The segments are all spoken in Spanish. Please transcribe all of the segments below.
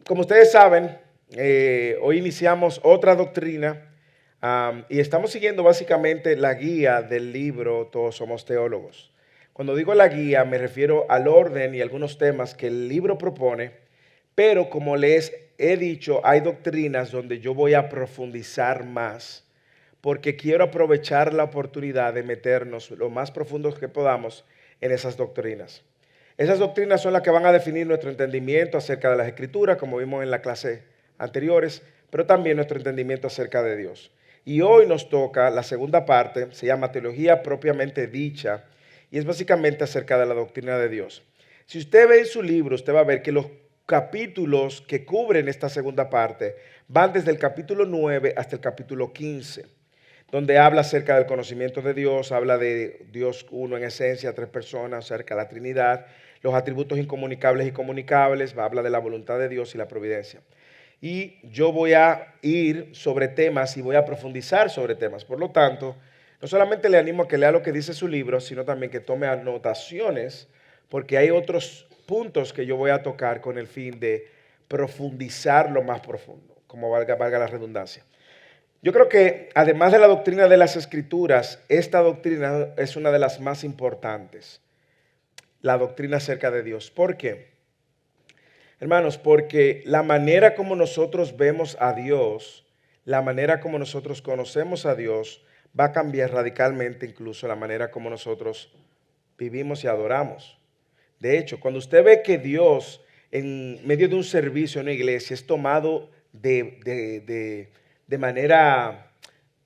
Como ustedes saben, hoy iniciamos otra doctrina y estamos siguiendo básicamente la guía del libro Todos Somos Teólogos. Cuando digo la guía me refiero al orden y algunos temas que el libro propone, pero como les he dicho, hay doctrinas donde yo voy a profundizar más porque quiero aprovechar la oportunidad de meternos lo más profundos que podamos en esas doctrinas. Esas doctrinas son las que van a definir nuestro entendimiento acerca de las Escrituras, como vimos en la clase anteriores, pero también nuestro entendimiento acerca de Dios. Y hoy nos toca la segunda parte, se llama Teología propiamente dicha, y es básicamente acerca de la doctrina de Dios. Si usted ve en su libro, usted va a ver que los capítulos que cubren esta segunda parte van desde el capítulo 9 hasta el capítulo 15, donde habla acerca del conocimiento de Dios, habla de Dios uno en esencia, tres personas, acerca de la Trinidad, los atributos incomunicables y comunicables, habla de la voluntad de Dios y la providencia. Y yo voy a ir sobre temas y voy a profundizar sobre temas. Por lo tanto, no solamente le animo a que lea lo que dice su libro, sino también que tome anotaciones, porque hay otros puntos que yo voy a tocar con el fin de profundizar lo más profundo, como valga la redundancia. Yo creo que además de la doctrina de las Escrituras, esta doctrina es una de las más importantes, la doctrina acerca de Dios. ¿Por qué? Hermanos, porque la manera como nosotros vemos a Dios, la manera como nosotros conocemos a Dios, va a cambiar radicalmente incluso la manera como nosotros vivimos y adoramos. De hecho, cuando usted ve que Dios en medio de un servicio en una iglesia es tomado de manera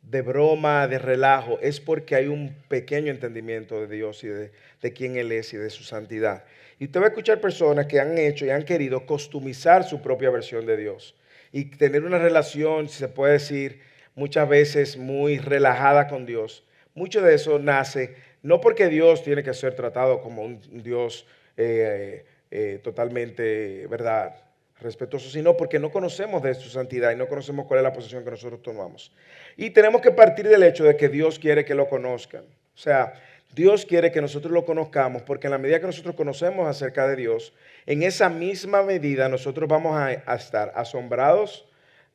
de broma, de relajo, es porque hay un pequeño entendimiento de Dios y de quién Él es y de su santidad. Y usted va a escuchar personas que han hecho y han querido customizar su propia versión de Dios y tener una relación, si se puede decir, muchas veces muy relajada con Dios. Mucho de eso nace no porque Dios tiene que ser tratado como un Dios totalmente, ¿verdad?, respetuoso, sino porque no conocemos de su santidad y no conocemos cuál es la posición que nosotros tomamos. Y tenemos que partir del hecho de que Dios quiere que lo conozcan. O sea, Dios quiere que nosotros lo conozcamos porque en la medida que nosotros conocemos acerca de Dios, en esa misma medida nosotros vamos a estar asombrados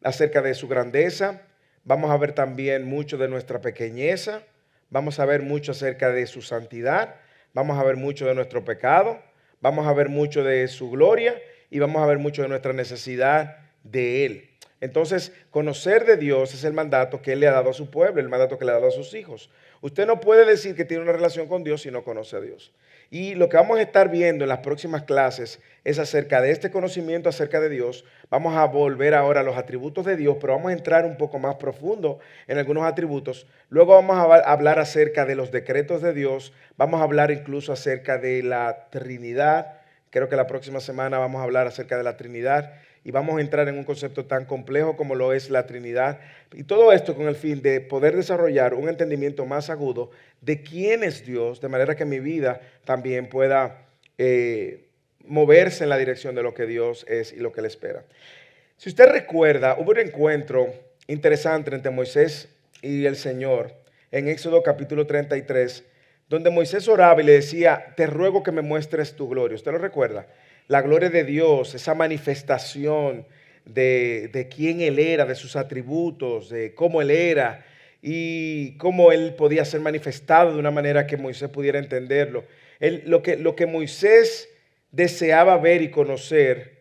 acerca de su grandeza, vamos a ver también mucho de nuestra pequeñeza, vamos a ver mucho acerca de su santidad, vamos a ver mucho de nuestro pecado, vamos a ver mucho de su gloria y vamos a ver mucho de nuestra necesidad de Él. Entonces, conocer de Dios es el mandato que Él le ha dado a su pueblo, el mandato que le ha dado a sus hijos. Usted no puede decir que tiene una relación con Dios si no conoce a Dios. Y lo que vamos a estar viendo en las próximas clases es acerca de este conocimiento acerca de Dios. Vamos a volver ahora a los atributos de Dios, pero vamos a entrar un poco más profundo en algunos atributos. Luego vamos a hablar acerca de los decretos de Dios. Vamos a hablar incluso acerca de la Trinidad. Creo que la próxima semana vamos a hablar acerca de la Trinidad y vamos a entrar en un concepto tan complejo como lo es la Trinidad. Y todo esto con el fin de poder desarrollar un entendimiento más agudo de quién es Dios, de manera que mi vida también pueda moverse en la dirección de lo que Dios es y lo que Él espera. Si usted recuerda, hubo un encuentro interesante entre Moisés y el Señor en Éxodo capítulo 33, donde Moisés oraba y le decía, te ruego que me muestres tu gloria. ¿Usted lo recuerda? La gloria de Dios, esa manifestación de quién Él era, de sus atributos, de cómo Él era y cómo Él podía ser manifestado de una manera que Moisés pudiera entenderlo. Lo que Moisés deseaba ver y conocer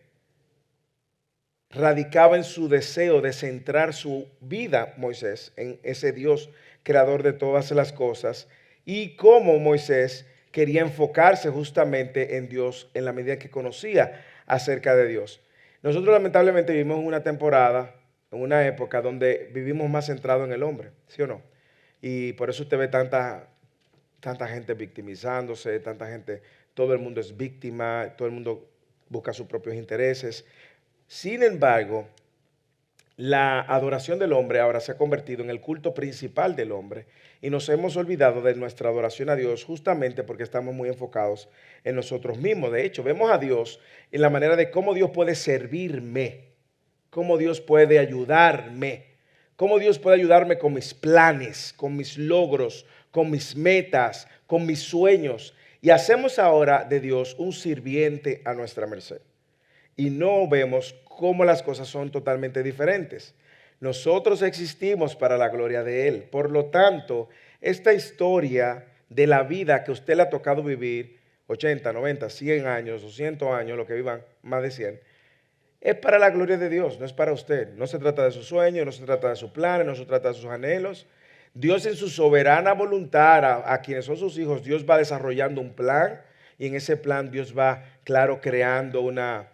radicaba en su deseo de centrar su vida, Moisés, en ese Dios creador de todas las cosas y cómo Moisés quería enfocarse justamente en Dios en la medida que conocía acerca de Dios. Nosotros lamentablemente vivimos en una temporada, en una época donde vivimos más centrado en el hombre, ¿sí o no? Y por eso usted ve tanta gente victimizándose, tanta gente, todo el mundo es víctima, todo el mundo busca sus propios intereses. Sin embargo, la adoración del hombre ahora se ha convertido en el culto principal del hombre y nos hemos olvidado de nuestra adoración a Dios justamente porque estamos muy enfocados en nosotros mismos. De hecho, vemos a Dios en la manera de cómo Dios puede servirme, cómo Dios puede ayudarme, cómo Dios puede ayudarme con mis planes, con mis logros, con mis metas, con mis sueños. Y hacemos ahora de Dios un sirviente a nuestra merced. Y no vemos cómo las cosas son totalmente diferentes. Nosotros existimos para la gloria de Él. Por lo tanto, esta historia de la vida que a usted le ha tocado vivir, 80, 90, 100 años, 200 años, lo que vivan más de 100, es para la gloria de Dios, no es para usted. No se trata de sus sueños, no se trata de sus planes, no se trata de sus anhelos. Dios en su soberana voluntad, a quienes son sus hijos, Dios va desarrollando un plan y en ese plan Dios va, claro, creando una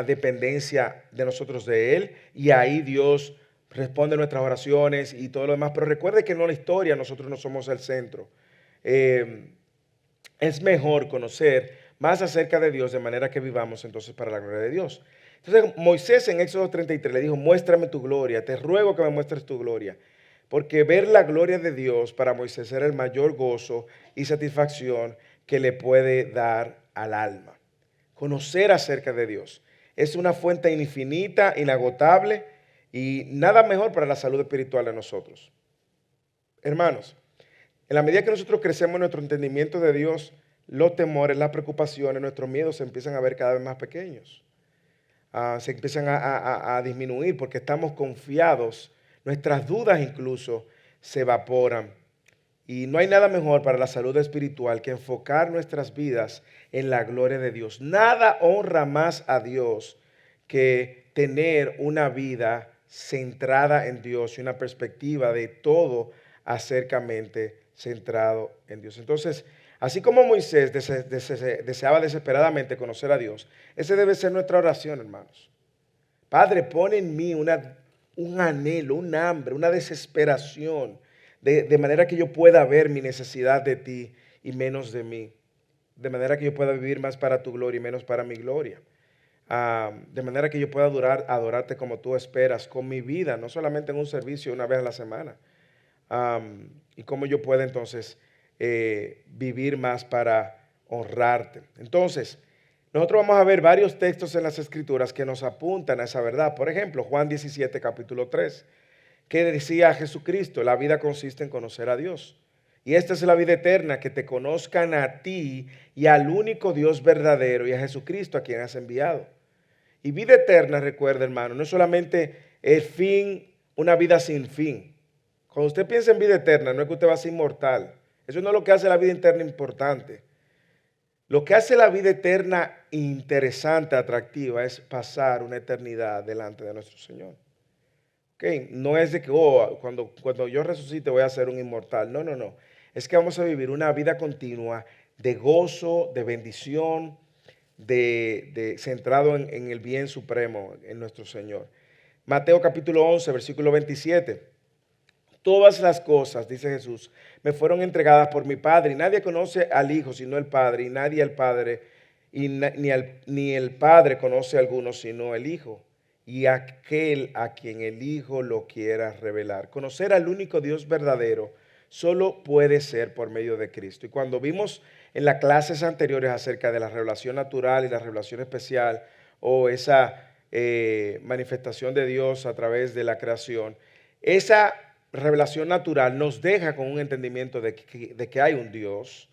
dependencia de nosotros de Él y ahí Dios responde nuestras oraciones y todo lo demás. Pero recuerde que en la historia nosotros no somos el centro. Es mejor conocer más acerca de Dios de manera que vivamos entonces para la gloria de Dios. Entonces Moisés en Éxodo 33 le dijo, muéstrame tu gloria, te ruego que me muestres tu gloria. Porque ver la gloria de Dios para Moisés era el mayor gozo y satisfacción que le puede dar al alma. Conocer acerca de Dios es una fuente infinita, inagotable y nada mejor para la salud espiritual de nosotros. Hermanos, en la medida que nosotros crecemos en nuestro entendimiento de Dios, los temores, las preocupaciones, nuestros miedos se empiezan a ver cada vez más pequeños. Se empiezan a disminuir porque estamos confiados. Nuestras dudas incluso se evaporan. Y no hay nada mejor para la salud espiritual que enfocar nuestras vidas en la gloria de Dios. Nada honra más a Dios que tener una vida centrada en Dios y una perspectiva de todo acercamente centrado en Dios. Entonces, así como Moisés deseaba desesperadamente conocer a Dios, esa debe ser nuestra oración, hermanos. Padre, pon en mí un anhelo, un hambre, una desesperación, de manera que yo pueda ver mi necesidad de ti y menos de mí. De manera que yo pueda vivir más para tu gloria y menos para mi gloria. De manera que yo pueda adorarte como tú esperas con mi vida, no solamente en un servicio una vez a la semana. Y cómo yo pueda entonces vivir más para honrarte. Entonces, nosotros vamos a ver varios textos en las Escrituras que nos apuntan a esa verdad. Por ejemplo, Juan 17, capítulo 3, que decía Jesucristo, la vida consiste en conocer a Dios. Y esta es la vida eterna, que te conozcan a ti y al único Dios verdadero y a Jesucristo a quien has enviado. Y vida eterna, recuerda, hermano, no es solamente el fin, una vida sin fin. Cuando usted piensa en vida eterna, no es que usted va a ser inmortal. Eso no es lo que hace la vida eterna importante. Lo que hace la vida eterna interesante, atractiva, es pasar una eternidad delante de nuestro Señor. ¿Okay? No es de que cuando yo resucite voy a ser un inmortal. No, no, no. Es que vamos a vivir una vida continua de gozo, de bendición, centrado en el bien supremo, en nuestro Señor. Mateo capítulo 11, versículo 27. Todas las cosas, dice Jesús, me fueron entregadas por mi Padre, y nadie conoce al Hijo sino el Padre, y nadie al Padre, ni el Padre conoce a alguno sino el Hijo, y aquel a quien el Hijo lo quiera revelar. Conocer al único Dios verdadero solo puede ser por medio de Cristo. Y cuando vimos en las clases anteriores acerca de la revelación natural y la revelación especial, o esa manifestación de Dios a través de la creación, esa revelación natural nos deja con un entendimiento de que hay un Dios,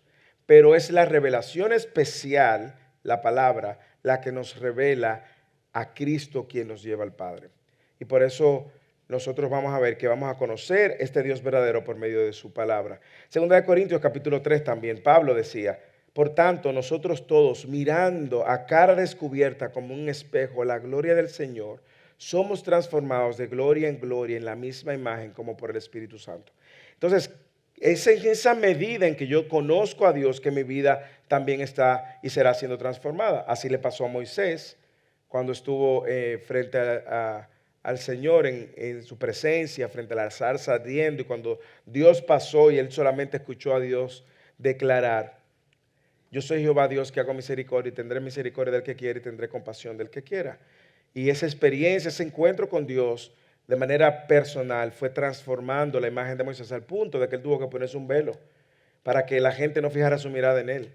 pero es la revelación especial, la palabra, la que nos revela a Cristo quien nos lleva al Padre. Y por eso nosotros vamos a ver que vamos a conocer este Dios verdadero por medio de su palabra. Segunda de Corintios capítulo 3 también, Pablo decía, por tanto nosotros todos mirando a cara descubierta como un espejo la gloria del Señor, somos transformados de gloria en gloria en la misma imagen como por el Espíritu Santo. Entonces, es en esa medida en que yo conozco a Dios que mi vida también está y será siendo transformada. Así le pasó a Moisés cuando estuvo frente al Señor en su presencia, frente a la zarza ardiendo, y cuando Dios pasó y él solamente escuchó a Dios declarar, yo soy Jehová Dios que hago misericordia y tendré misericordia del que quiere y tendré compasión del que quiera. Y esa experiencia, ese encuentro con Dios de manera personal fue transformando la imagen de Moisés al punto de que él tuvo que ponerse un velo para que la gente no fijara su mirada en él.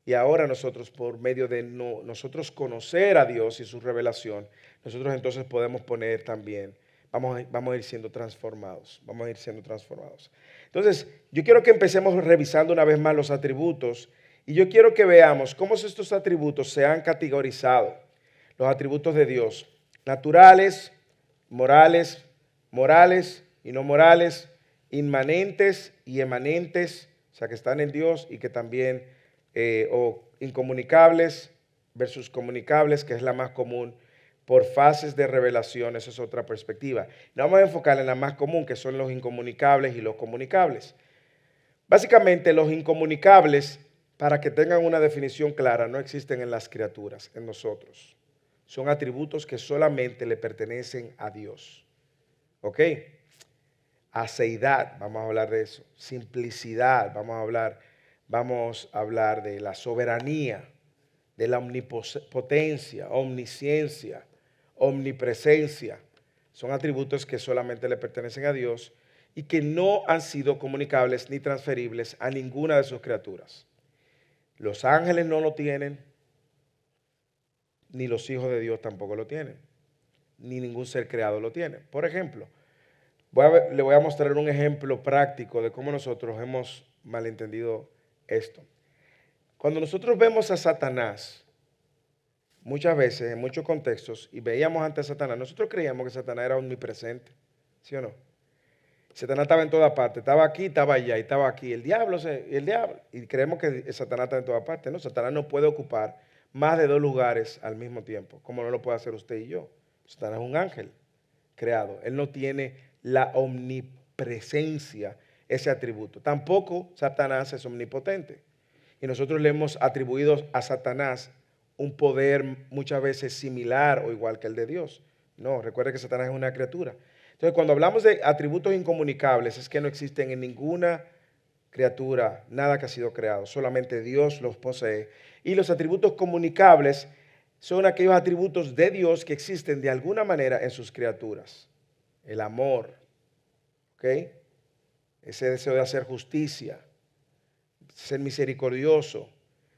Y ahora nosotros, por medio de nosotros conocer a Dios y su revelación, nosotros entonces podemos poner también, vamos a ir siendo transformados, vamos a ir siendo transformados. Entonces, yo quiero que empecemos revisando una vez más los atributos y yo quiero que veamos cómo estos atributos se han categorizado. los atributos de Dios: naturales, morales, morales y no morales, inmanentes y emanentes, o sea, que están en Dios y que también, o incomunicables versus comunicables, que es la más común, por fases de revelación. Esa es otra perspectiva. Nos vamos a enfocar en la más común, que son los incomunicables y los comunicables. Básicamente, los incomunicables, para que tengan una definición clara, no existen en las criaturas, en nosotros. Son atributos que solamente le pertenecen a Dios. ¿Ok? Aceidad, vamos a hablar de eso. Simplicidad, vamos a hablar de la soberanía, de la omnipotencia, omnisciencia, omnipresencia. Son atributos que solamente le pertenecen a Dios y que no han sido comunicables ni transferibles a ninguna de sus criaturas. Los ángeles no lo tienen, ni los hijos de Dios tampoco lo tienen, ni ningún ser creado lo tiene. Por ejemplo, le voy a mostrar un ejemplo práctico de cómo nosotros hemos malentendido esto. Cuando nosotros vemos a Satanás, muchas veces, en muchos contextos, y veíamos ante Satanás, nosotros creíamos que Satanás era omnipresente, ¿sí o no? Satanás estaba en toda parte, estaba aquí, estaba allá, y estaba aquí. El diablo, y creemos que Satanás está en toda parte. No, Satanás no puede ocupar más de 2 lugares al mismo tiempo, como no lo puede hacer usted y yo. Satanás es un ángel creado. Él no tiene la omnipresencia, ese atributo. Tampoco Satanás es omnipotente. Y nosotros le hemos atribuido a Satanás un poder muchas veces similar o igual que el de Dios. No, recuerde que Satanás es una criatura. Entonces, cuando hablamos de atributos incomunicables, es que no existen en ninguna criatura nada que ha sido creado, solamente Dios los posee. Y los atributos comunicables son aquellos atributos de Dios que existen de alguna manera en sus criaturas. El amor, ¿ok? Ese deseo de hacer justicia, ser misericordioso,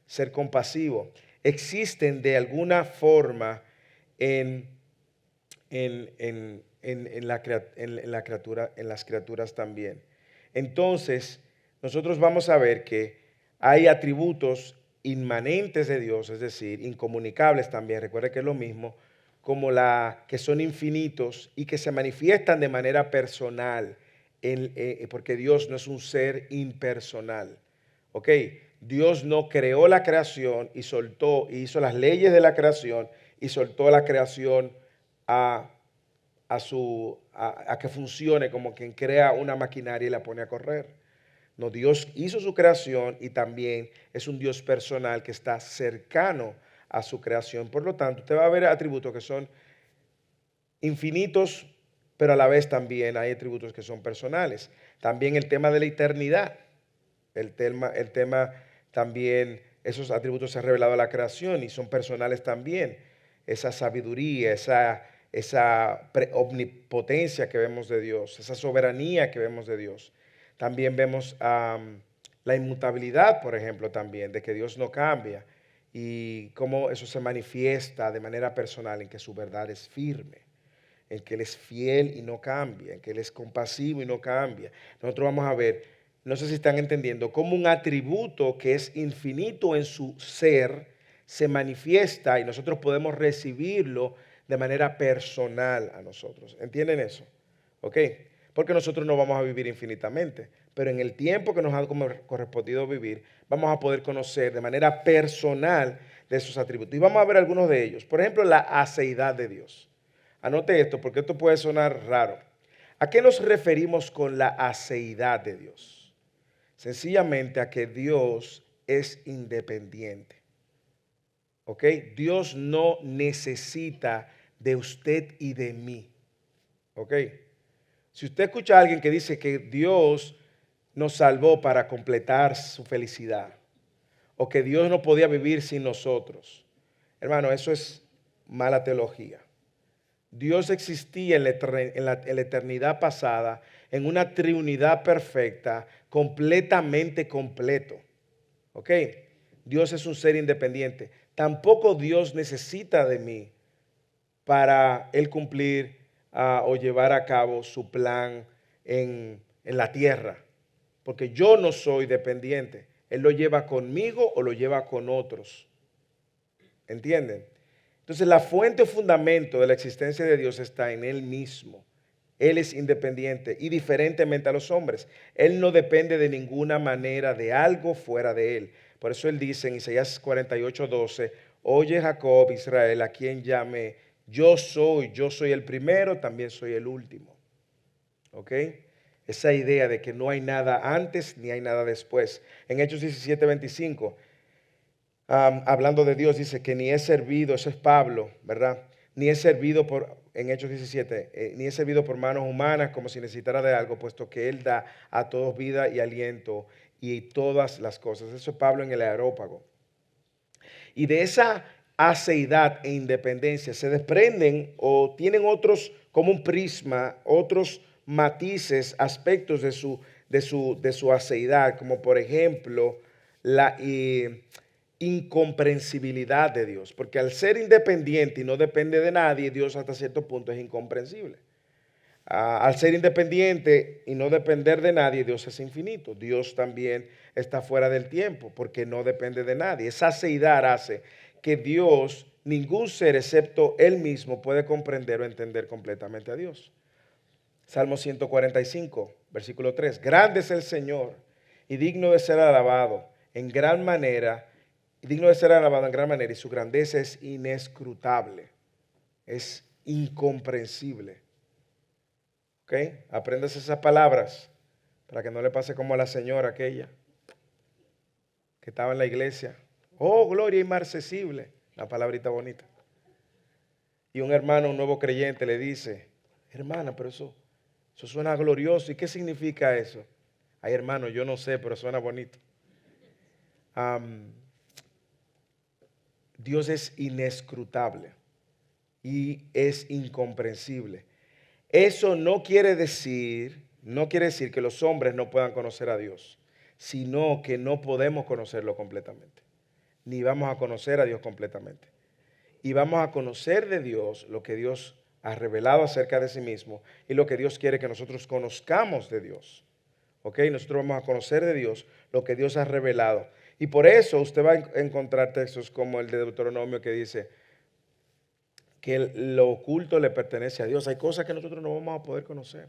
ser compasivo, existen de alguna forma en las criaturas también. Entonces, nosotros vamos a ver que hay atributos inmanentes de Dios, es decir, incomunicables también, recuerde que es lo mismo, como que son infinitos y que se manifiestan de manera personal, porque Dios no es un ser impersonal. ¿Ok? Dios no creó la creación y hizo las leyes de la creación y soltó la creación a que funcione como quien crea una maquinaria y la pone a correr. No, Dios hizo su creación y también es un Dios personal que está cercano a su creación. Por lo tanto, usted va a ver atributos que son infinitos, pero a la vez también hay atributos que son personales. También el tema de la eternidad, el tema también, esos atributos se han revelado a la creación y son personales también. Esa sabiduría, esa omnipotencia que vemos de Dios, esa soberanía que vemos de Dios. También vemos la inmutabilidad, por ejemplo, también, de que Dios no cambia y cómo eso se manifiesta de manera personal en que su verdad es firme, en que Él es fiel y no cambia, en que Él es compasivo y no cambia. Nosotros vamos a ver, no sé si están entendiendo, cómo un atributo que es infinito en su ser se manifiesta y nosotros podemos recibirlo de manera personal a nosotros. ¿Entienden eso? ¿Ok? Porque nosotros no vamos a vivir infinitamente, pero en el tiempo que nos ha correspondido vivir, vamos a poder conocer de manera personal de esos atributos. Y vamos a ver algunos de ellos. Por ejemplo, la aceidad de Dios. Anote esto porque esto puede sonar raro. ¿A qué nos referimos con la aceidad de Dios? Sencillamente a que Dios es independiente. ¿Ok? Dios no necesita de usted y de mí. ¿Ok? Si usted escucha a alguien que dice que Dios nos salvó para completar su felicidad, o que Dios no podía vivir sin nosotros, hermano, eso es mala teología. Dios existía en la eternidad pasada en una triunidad perfecta, completamente completo. ¿Ok? Dios es un ser independiente. Tampoco Dios necesita de mí para Él cumplir o llevar a cabo su plan en la tierra. Porque yo no soy dependiente. Él lo lleva conmigo o lo lleva con otros. ¿Entienden? Entonces la fuente o fundamento de la existencia de Dios está en Él mismo. Él es independiente y diferentemente a los hombres. Él no depende de ninguna manera de algo fuera de Él. Por eso Él dice en Isaías 48:12, oye Jacob, Israel, a quien llame, yo soy el primero, también soy el último. ¿Ok? Esa idea de que no hay nada antes ni hay nada después. En Hechos 17:25, hablando de Dios, dice que ni he servido, eso es Pablo, ¿verdad? Ni he servido en Hechos 17, ni he servido por manos humanas como si necesitara de algo, puesto que Él da a todos vida y aliento y todas las cosas. Eso es Pablo en el Areópago. Y de esa aceidad e independencia se desprenden o tienen otros, como un prisma, otros matices, aspectos de su aceidad, como por ejemplo la incomprensibilidad de Dios, porque al ser independiente y no depende de nadie, Dios hasta cierto punto es incomprensible. Al ser independiente y no depender de nadie, Dios es infinito. Dios también está fuera del tiempo porque no depende de nadie. Esa aceidad hace que Dios, ningún ser excepto Él mismo puede comprender o entender completamente a Dios. Salmo 145, versículo 3. Grande es el Señor y digno de ser alabado en gran manera, y su grandeza es inescrutable, es incomprensible. ¿Ok? Aprendas esas palabras para que no le pase como a la señora aquella que estaba en la iglesia. Oh, gloria inmarcesible, la palabrita bonita. Y un hermano, un nuevo creyente le dice, hermana, pero eso suena glorioso. ¿Y qué significa eso? Ay, hermano, yo no sé, pero suena bonito. Dios es inescrutable y es incomprensible. Eso no quiere decir que los hombres no puedan conocer a Dios, sino que no podemos conocerlo completamente, ni vamos a conocer a Dios completamente. Y vamos a conocer de Dios lo que Dios ha revelado acerca de sí mismo y lo que Dios quiere que nosotros conozcamos de Dios. ¿Ok? Nosotros vamos a conocer de Dios lo que Dios ha revelado. Y por eso usted va a encontrar textos como el de Deuteronomio que dice que lo oculto le pertenece a Dios. Hay cosas que nosotros no vamos a poder conocer,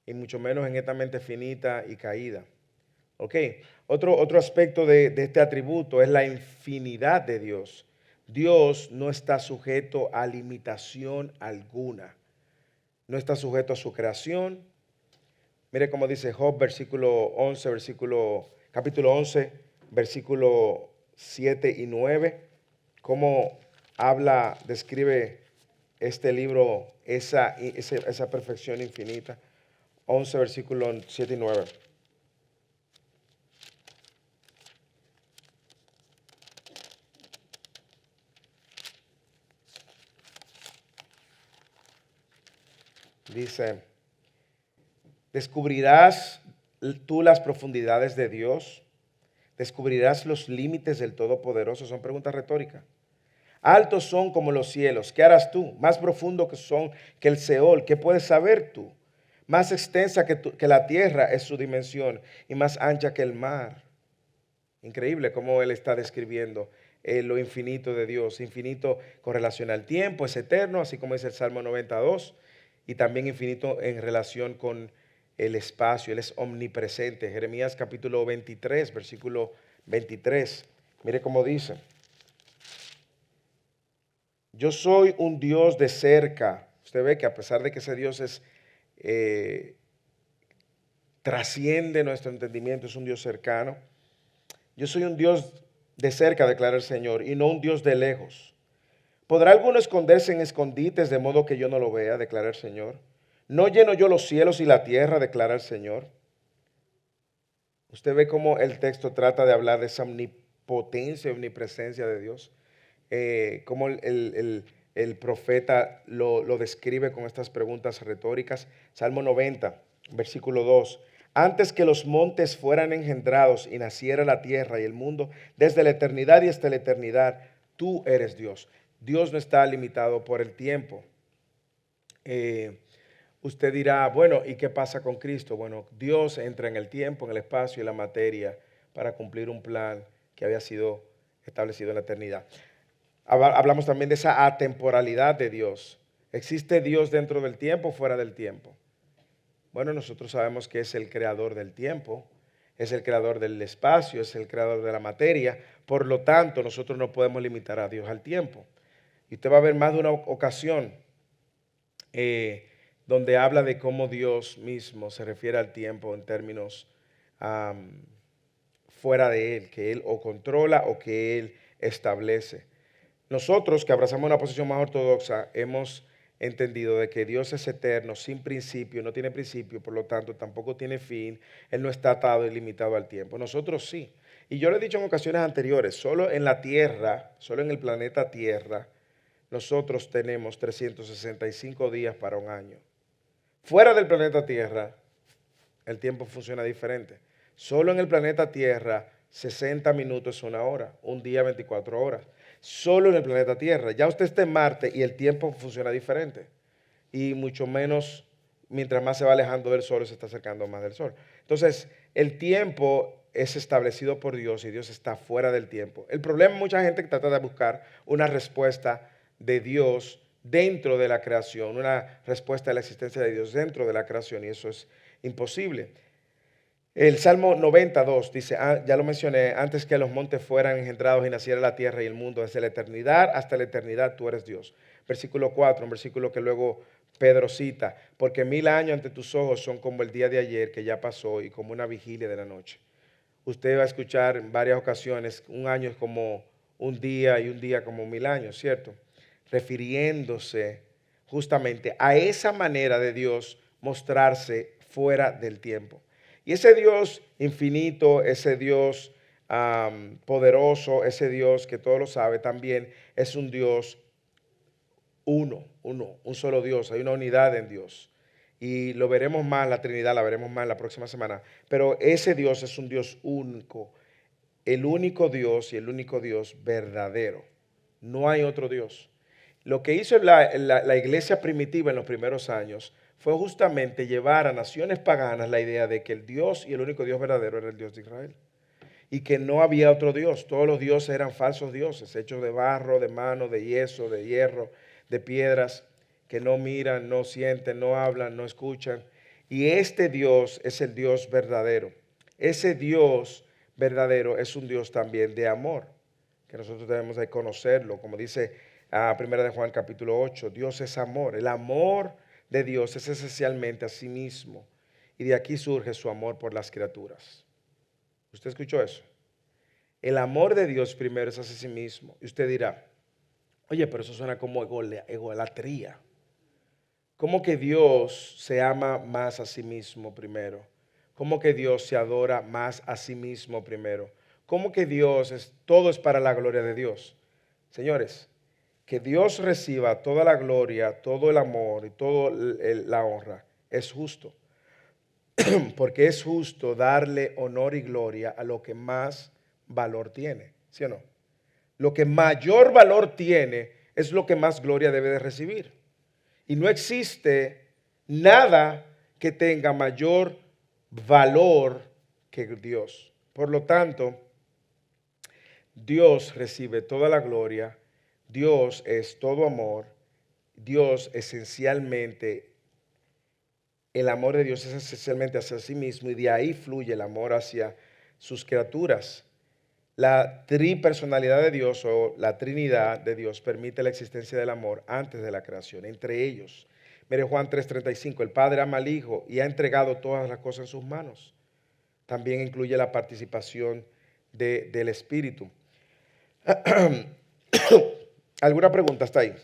y mucho menos en esta mente finita y caída. ¿Ok? Otro aspecto de este atributo es la infinidad de Dios. Dios no está sujeto a limitación alguna. No está sujeto a su creación. Mire cómo dice Job, capítulo 11, versículo 7 y 9. Cómo describe este libro esa perfección infinita. 11, versículos 7 y 9. Dice, ¿descubrirás tú las profundidades de Dios? ¿Descubrirás los límites del Todopoderoso? Son preguntas retóricas. Altos son como los cielos, ¿qué harás tú? Más profundo que son que el Seol, ¿qué puedes saber tú? Más extensa que la tierra es su dimensión y más ancha que el mar. Increíble cómo él está describiendo lo infinito de Dios. Infinito con relación al tiempo, es eterno, así como dice el Salmo 92. Y también infinito en relación con el espacio. Él es omnipresente. Jeremías capítulo 23, versículo 23. Mire cómo dice. Yo soy un Dios de cerca. Usted ve que a pesar de que ese Dios trasciende nuestro entendimiento, es un Dios cercano. Yo soy un Dios de cerca, declara el Señor, y no un Dios de lejos. ¿Podrá alguno esconderse en escondites de modo que yo no lo vea? Declara el Señor. ¿No lleno yo los cielos y la tierra? Declara el Señor. Usted ve cómo el texto trata de hablar de esa omnipotencia y omnipresencia de Dios. Cómo el profeta lo describe con estas preguntas retóricas. Salmo 90, versículo 2. Antes que los montes fueran engendrados y naciera la tierra y el mundo, desde la eternidad y hasta la eternidad, tú eres Dios. Dios no está limitado por el tiempo. Usted dirá, bueno, ¿y qué pasa con Cristo? Bueno, Dios entra en el tiempo, en el espacio y la materia para cumplir un plan que había sido establecido en la eternidad. Hablamos también de esa atemporalidad de Dios. ¿Existe Dios dentro del tiempo o fuera del tiempo? Bueno, nosotros sabemos que es el creador del tiempo, es el creador del espacio, es el creador de la materia. Por lo tanto, nosotros no podemos limitar a Dios al tiempo. Y usted va a ver más de una ocasión donde habla de cómo Dios mismo se refiere al tiempo en términos fuera de Él, que Él o controla o que Él establece. Nosotros que abrazamos una posición más ortodoxa hemos entendido de que Dios es eterno, sin principio, no tiene principio, por lo tanto tampoco tiene fin, Él no está atado y limitado al tiempo. Nosotros sí. Y yo lo he dicho en ocasiones anteriores, solo en la Tierra, solo en el planeta Tierra, nosotros tenemos 365 días para un año. Fuera del planeta Tierra, el tiempo funciona diferente. Solo en el planeta Tierra, 60 minutos es una hora, un día 24 horas. Solo en el planeta Tierra. Ya usted está en Marte y el tiempo funciona diferente. Y mucho menos mientras más se va alejando del Sol, se está acercando más del Sol. Entonces, el tiempo es establecido por Dios y Dios está fuera del tiempo. El problema es mucha gente que trata de buscar una respuesta de Dios dentro de la creación, una respuesta a la existencia de Dios dentro de la creación, y eso es imposible. El Salmo 92 dice, ya lo mencioné, antes que los montes fueran engendrados y naciera la tierra y el mundo, desde la eternidad hasta la eternidad tú eres Dios. Versículo 4, un versículo que luego Pedro cita, porque 1000 años ante tus ojos son como el día de ayer que ya pasó y como una vigilia de la noche. Usted va a escuchar en varias ocasiones, un año es como un día y un día como 1000 años, ¿cierto? Refiriéndose justamente a esa manera de Dios mostrarse fuera del tiempo. Y ese Dios infinito, ese Dios poderoso, ese Dios que todo lo sabe, también es un Dios un solo Dios, hay una unidad en Dios. Y lo veremos más, la Trinidad la veremos más la próxima semana. Pero ese Dios es un Dios único, el único Dios y el único Dios verdadero. No hay otro Dios. Lo que hizo la iglesia primitiva en los primeros años fue justamente llevar a naciones paganas la idea de que el Dios y el único Dios verdadero era el Dios de Israel. Y que no había otro Dios. Todos los dioses eran falsos dioses, hechos de barro, de mano, de yeso, de hierro, de piedras, que no miran, no sienten, no hablan, no escuchan. Y este Dios es el Dios verdadero. Ese Dios verdadero es un Dios también de amor, que nosotros debemos de conocerlo. Como dice Primera de Juan capítulo 8, Dios es amor. El amor de Dios es esencialmente a sí mismo. Y de aquí surge su amor por las criaturas. ¿Usted escuchó eso? El amor de Dios primero es hacia sí mismo. Y usted dirá, oye, pero eso suena como egolatría. ¿Cómo que Dios se ama más a sí mismo primero? ¿Cómo que Dios se adora más a sí mismo primero? ¿Cómo que todo es para la gloria de Dios? Señores, que Dios reciba toda la gloria, todo el amor y toda la honra es justo. Porque es justo darle honor y gloria a lo que más valor tiene, ¿sí o no? Lo que mayor valor tiene es lo que más gloria debe de recibir. Y no existe nada que tenga mayor valor que Dios. Por lo tanto, Dios recibe toda la gloria, Dios es todo amor, Dios esencialmente, el amor de Dios es esencialmente hacia sí mismo y de ahí fluye el amor hacia sus criaturas. La tripersonalidad de Dios o la Trinidad de Dios permite la existencia del amor antes de la creación, entre ellos. Mire Juan 3:35, el Padre ama al Hijo y ha entregado todas las cosas en sus manos. También incluye la participación del Espíritu. ¿Alguna pregunta hasta ahí?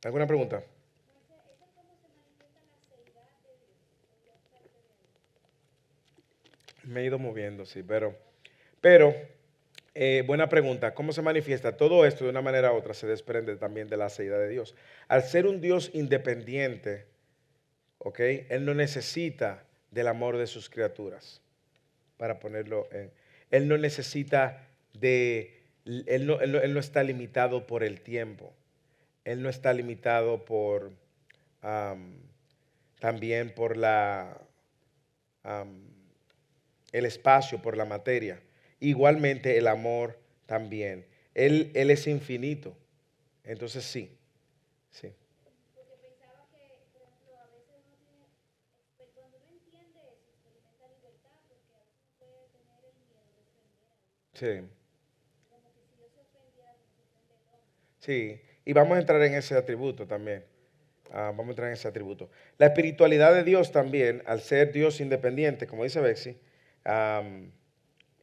¿Alguna pregunta? Me he ido moviendo, sí, pero buena pregunta. ¿Cómo se manifiesta? Todo esto de una manera u otra se desprende también de la aceidad de Dios. Al ser un Dios independiente, ¿ok? Él no necesita del amor de sus criaturas, para ponerlo en... Él no necesita de... Él no está limitado por el tiempo. Él no está limitado por... am, también por am, el espacio, por la materia. Igualmente el amor también. Él es infinito. Entonces sí, sí. Porque pensaba que, por ejemplo, a veces uno tiene, cuando uno entiende eso, experimenta libertad, porque a veces uno puede tener el miedo de ofender a Dios. Sí, Como que si Dios se ofendiera, como se ofende el hombre. sí. Y vamos a entrar en ese atributo también. Vamos a entrar en ese atributo. La espiritualidad de Dios también, al ser Dios independiente, como dice Bexi, am,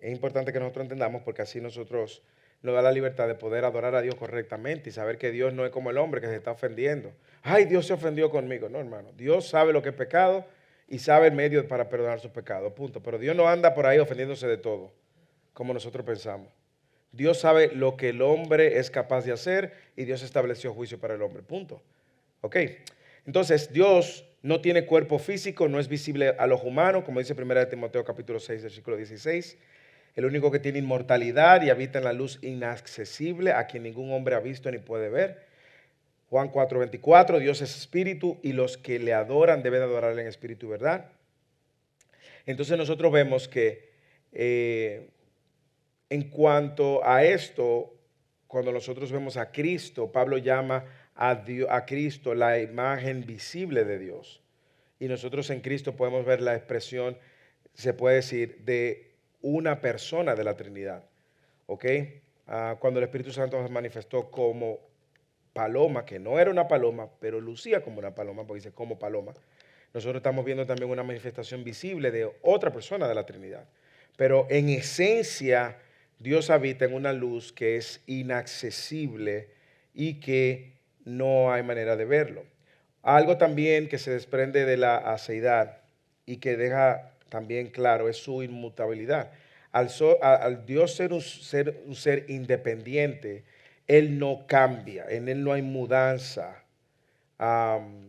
es importante que nosotros entendamos porque así nosotros nos da la libertad de poder adorar a Dios correctamente y saber que Dios no es como el hombre que se está ofendiendo. Ay, Dios se ofendió conmigo. No, hermano. Dios sabe lo que es pecado y sabe el medio para perdonar sus pecados. Punto. Pero Dios no anda por ahí ofendiéndose de todo, como nosotros pensamos. Dios sabe lo que el hombre es capaz de hacer y Dios estableció juicio para el hombre. Punto. ¿Ok? Entonces, Dios no tiene cuerpo físico, no es visible a los humanos, como dice 1 Timoteo capítulo 6, versículo 16. El único que tiene inmortalidad y habita en la luz inaccesible, a quien ningún hombre ha visto ni puede ver. Juan 4:24, Dios es espíritu y los que le adoran deben adorarle en espíritu y verdad. Entonces nosotros vemos que en cuanto a esto, cuando nosotros vemos a Cristo, Pablo llama a Cristo la imagen visible de Dios. Y nosotros en Cristo podemos ver la expresión, se puede decir, de una persona de la Trinidad. ¿Ok? Cuando el Espíritu Santo se manifestó como paloma, que no era una paloma, pero lucía como una paloma, porque dice como paloma. Nosotros estamos viendo también una manifestación visible de otra persona de la Trinidad. Pero en esencia, Dios habita en una luz que es inaccesible y que no hay manera de verlo. Algo también que se desprende de la aceidad y que deja también claro es su inmutabilidad. Al Dios ser un ser independiente, Él no cambia, en Él no hay mudanza. Am,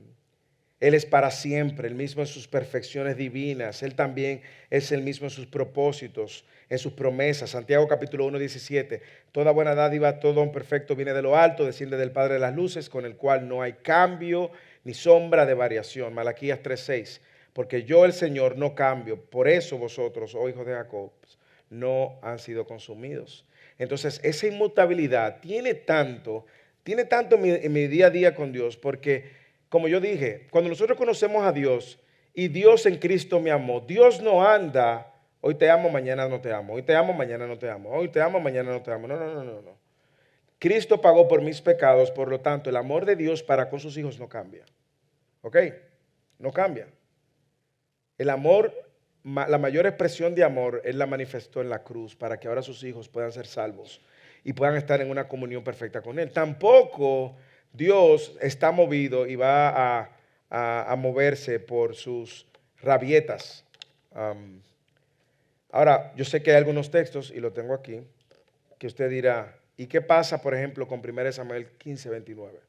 Él es para siempre, el mismo en sus perfecciones divinas. Él también es el mismo en sus propósitos, en sus promesas. Santiago capítulo 1:17. Toda buena dádiva, todo don perfecto viene de lo alto, desciende del Padre de las luces, con el cual no hay cambio ni sombra de variación. Malaquías 3:6. Porque yo el Señor no cambio. Por eso vosotros, oh hijos de Jacob, no han sido consumidos. Entonces, esa inmutabilidad tiene tanto en mi día a día con Dios, porque como yo dije, cuando nosotros conocemos a Dios y Dios en Cristo me amó, Dios no anda, hoy te amo, mañana no te amo, hoy te amo, mañana no te amo, hoy te amo, mañana no te amo. No, no, no, no, no. Cristo pagó por mis pecados, por lo tanto, el amor de Dios para con sus hijos no cambia. ¿Ok? No cambia. El amor, la mayor expresión de amor, Él la manifestó en la cruz para que ahora sus hijos puedan ser salvos y puedan estar en una comunión perfecta con Él. Tampoco Dios está movido y va a moverse por sus rabietas. Am, Ahora, yo sé que hay algunos textos, y lo tengo aquí, que usted dirá, ¿y qué pasa, por ejemplo, con 1 Samuel 15:29?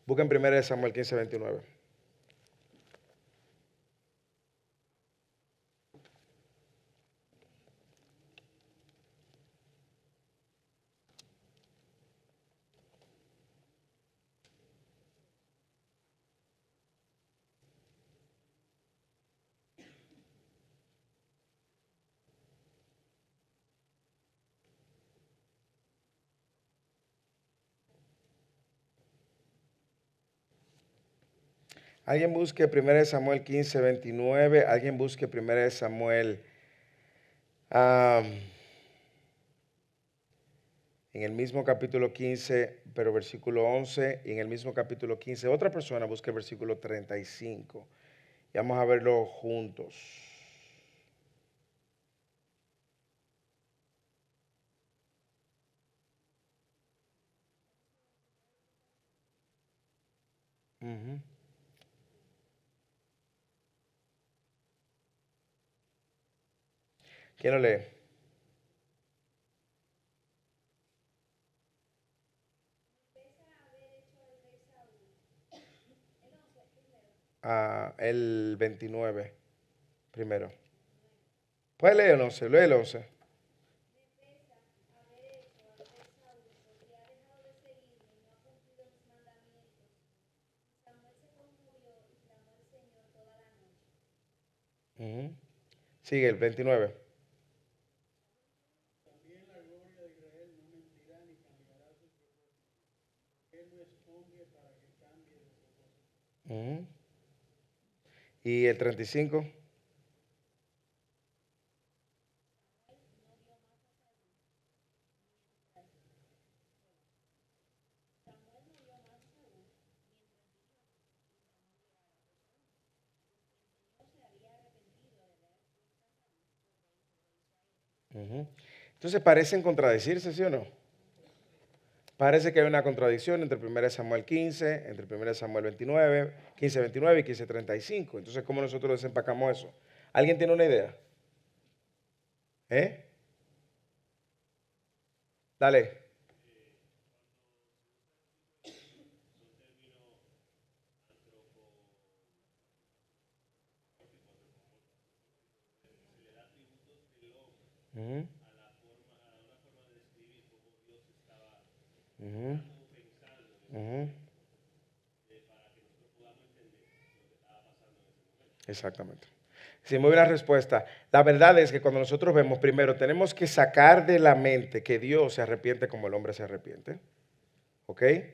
Busquen 1 Samuel 15:29. Alguien busque 1 Samuel 15:29. Alguien busque 1 Samuel ah, en el mismo capítulo 15, pero versículo 11. Y en el mismo capítulo 15, otra persona busque el versículo 35. Y vamos a verlo juntos. Ujú. ¿Quién lo lee? El 29 primero. Puede leer el 11, lee el 11. Ujú. Sigue el 29. Ujú. Y el 35. Ujú. Entonces parecen contradecirse, ¿sí o no? Parece que hay una contradicción entre 1 Samuel 15, entre 1 Samuel 29, 15, 29 y 15, 35. Entonces, ¿cómo nosotros desempacamos eso? ¿Alguien tiene una idea? ¿Eh? Dale. Ujú, ujú, ujú. Exactamente. Sí, muy buena respuesta. La verdad es que cuando nosotros vemos, primero tenemos que sacar de la mente que Dios se arrepiente como el hombre se arrepiente. ¿Ok? Eso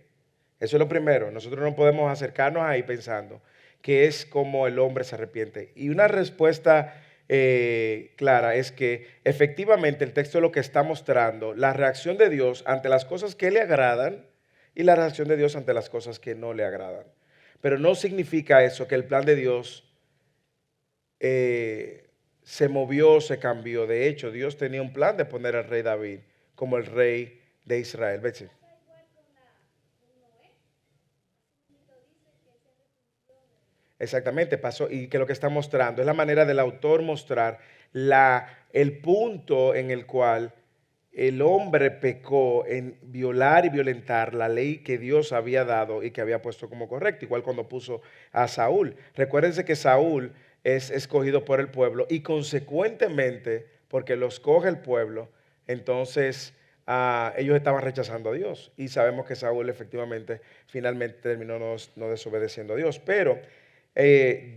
es lo primero. Nosotros no podemos acercarnos ahí pensando que es como el hombre se arrepiente. Y una respuesta clara es que efectivamente el texto lo que está mostrando, la reacción de Dios ante las cosas que le agradan y la reacción de Dios ante las cosas que no le agradan. Pero no significa eso que el plan de Dios se movió, se cambió. De hecho, Dios tenía un plan de poner al rey David como el rey de Israel. Betsy. Exactamente, pasó. Y que lo que está mostrando es la manera del autor mostrar el punto en el cual el hombre pecó en violar y violentar la ley que Dios había dado y que había puesto como correcta, igual cuando puso a Saúl. Recuérdense que Saúl es escogido por el pueblo y consecuentemente, porque lo escoge el pueblo, entonces ellos estaban rechazando a Dios. Y sabemos que Saúl efectivamente finalmente terminó no desobedeciendo a Dios. Pero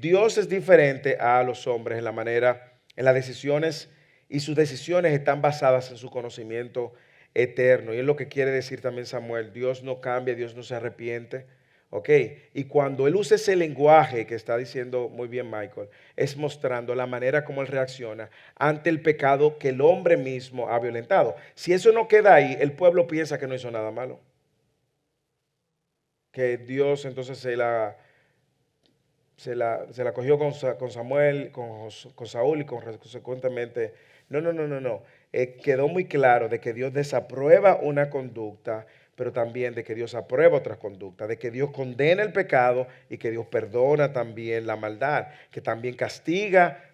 Dios es diferente a los hombres en la manera, en las decisiones, y sus decisiones están basadas en su conocimiento eterno. Y es lo que quiere decir también Samuel. Dios no cambia, Dios no se arrepiente. ¿Ok? Y cuando él usa ese lenguaje que está diciendo muy bien Michael, es mostrando la manera como él reacciona ante el pecado que el hombre mismo ha violentado. Si eso no queda ahí, el pueblo piensa que no hizo nada malo. Que Dios entonces se la cogió con Samuel, con Saúl y consecuentemente. No, no, no, no, no. Quedó muy claro de que Dios desaprueba una conducta, pero también de que Dios aprueba otra conducta, de que Dios condena el pecado y que Dios perdona también la maldad, que también castiga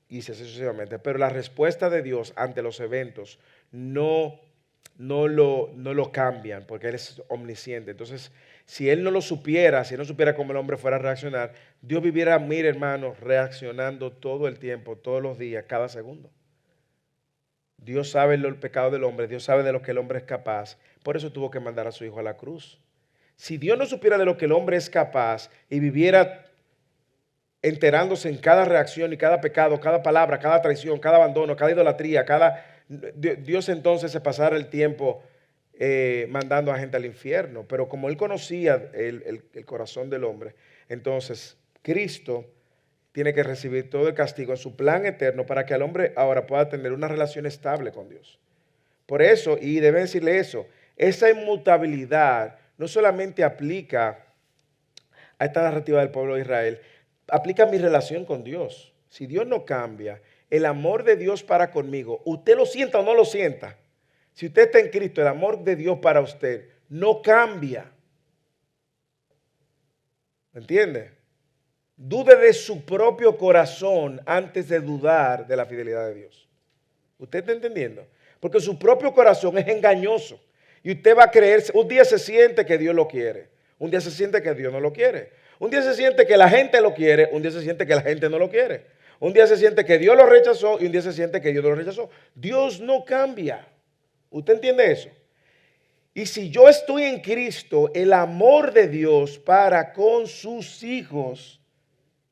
y así sucesivamente. Pero la respuesta de Dios ante los eventos no, no lo cambian porque Él es omnisciente. Entonces, si Él no lo supiera, si Él no supiera cómo el hombre fuera a reaccionar, Dios viviera, mire hermano, reaccionando todo el tiempo, todos los días, cada segundo. Dios sabe el pecado del hombre, Dios sabe de lo que el hombre es capaz. Por eso tuvo que mandar a su hijo a la cruz. Si Dios no supiera de lo que el hombre es capaz y viviera enterándose en cada reacción y cada pecado, cada palabra, cada traición, cada abandono, cada idolatría, Dios entonces se pasara el tiempo mandando a gente al infierno. Pero como Él conocía el corazón del hombre, entonces Cristo tiene que recibir todo el castigo en su plan eterno para que el hombre ahora pueda tener una relación estable con Dios. Por eso, y debe decirle eso, esa inmutabilidad no solamente aplica a esta narrativa del pueblo de Israel, aplica a mi relación con Dios. Si Dios no cambia, el amor de Dios para conmigo, usted lo sienta o no lo sienta. Si usted está en Cristo, el amor de Dios para usted no cambia. ¿Me entiende? Dude de su propio corazón antes de dudar de la fidelidad de Dios. ¿Usted está entendiendo? Porque su propio corazón es engañoso. Y usted va a creer, un día se siente que Dios lo quiere, un día se siente que Dios no lo quiere. Un día se siente que la gente lo quiere, un día se siente que la gente no lo quiere. Un día se siente que Dios lo rechazó y un día se siente que Dios no lo rechazó. Dios no cambia. ¿Usted entiende eso? Y si yo estoy en Cristo, el amor de Dios para con sus hijos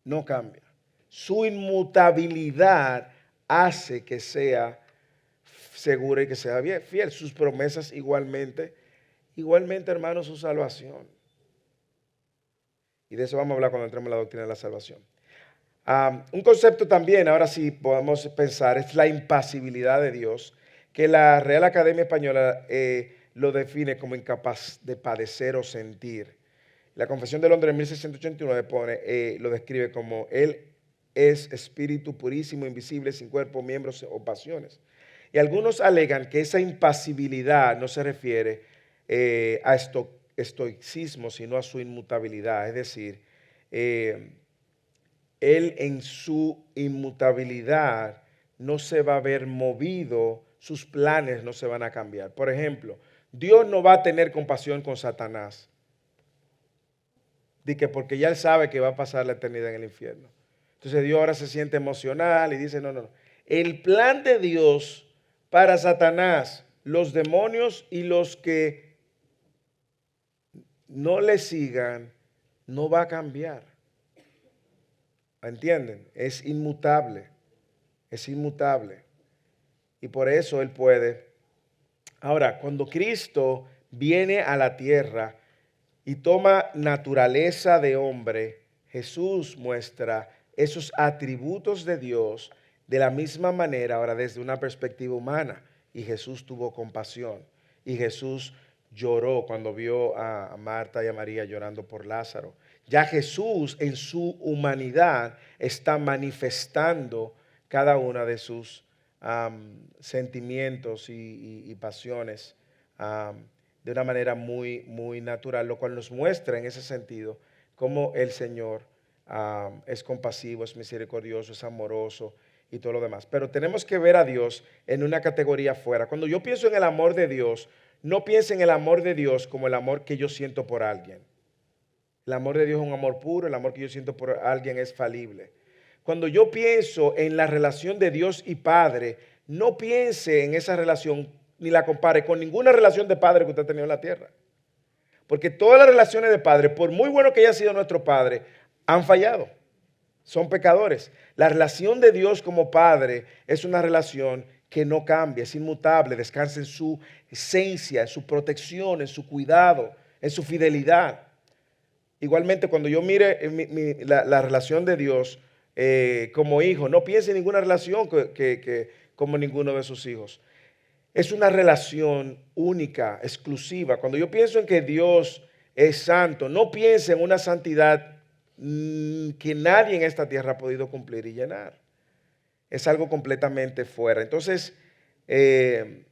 no cambia. Su inmutabilidad hace que sea segura y que sea fiel. Sus promesas igualmente igualmente, hermano, su salvación. Y de eso vamos a hablar cuando entremos en la doctrina de la salvación. Un concepto también, ahora sí podemos pensar, es la impasibilidad de Dios, que la Real Academia Española lo define como incapaz de padecer o sentir. La Confesión de Londres en 1689 lo describe como Él es espíritu purísimo, invisible, sin cuerpo, miembros o pasiones. Y algunos alegan que esa impasibilidad no se refiere a estoicismo, sino a su inmutabilidad. Es decir, Él en su inmutabilidad no se va a ver movido, sus planes no se van a cambiar. Por ejemplo, Dios no va a tener compasión con Satanás. De que porque ya Él sabe que va a pasar la eternidad en el infierno. Entonces Dios ahora se siente emocional y dice, no, no, no. El plan de Dios para Satanás, los demonios y los que no le sigan, no va a cambiar. ¿Entienden? Es inmutable. Es inmutable. Y por eso Él puede. Ahora, cuando Cristo viene a la tierra y toma naturaleza de hombre, Jesús muestra esos atributos de Dios de la misma manera, ahora desde una perspectiva humana. Y Jesús tuvo compasión. Y Jesús lloró cuando vio a Marta y a María llorando por Lázaro. Ya Jesús en su humanidad está manifestando cada una de sus sentimientos y pasiones de una manera muy, muy natural, lo cual nos muestra en ese sentido cómo el Señor es compasivo, es misericordioso, es amoroso y todo lo demás. Pero tenemos que ver a Dios en una categoría fuera. Cuando yo pienso en el amor de Dios, no pienso en el amor de Dios como el amor que yo siento por alguien. El amor de Dios es un amor puro, el amor que yo siento por alguien es falible. Cuando yo pienso en la relación de Dios y Padre, no piense en esa relación ni la compare con ninguna relación de padre que usted ha tenido en la tierra. Porque todas las relaciones de padre, por muy bueno que haya sido nuestro padre, han fallado. Son pecadores. La relación de Dios como Padre es una relación que no cambia, es inmutable, descansa en su esencia, en su protección, en su cuidado, en su fidelidad. Igualmente, cuando yo mire la relación de Dios como hijo, no piense en ninguna relación como ninguno de sus hijos. Es una relación única, exclusiva. Cuando yo pienso en que Dios es santo, no piense en una santidad que nadie en esta tierra ha podido cumplir y llenar. Es algo completamente fuera. Entonces, en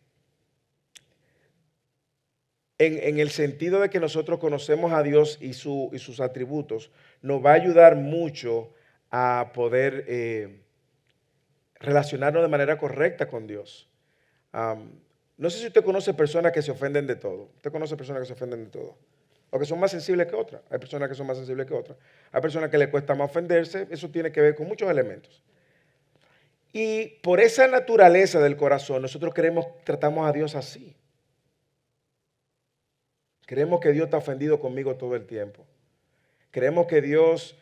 el sentido de que nosotros conocemos a Dios y sus atributos, nos va a ayudar mucho a poder relacionarnos de manera correcta con Dios. No sé si usted conoce personas que se ofenden de todo. ¿Usted conoce personas que se ofenden de todo? O que son más sensibles que otras. Hay personas que son más sensibles que otras. Hay personas que les cuesta más ofenderse. Eso tiene que ver con muchos elementos. Y por esa naturaleza del corazón, nosotros tratamos a Dios así. Creemos que Dios está ofendido conmigo todo el tiempo. Creemos que Dios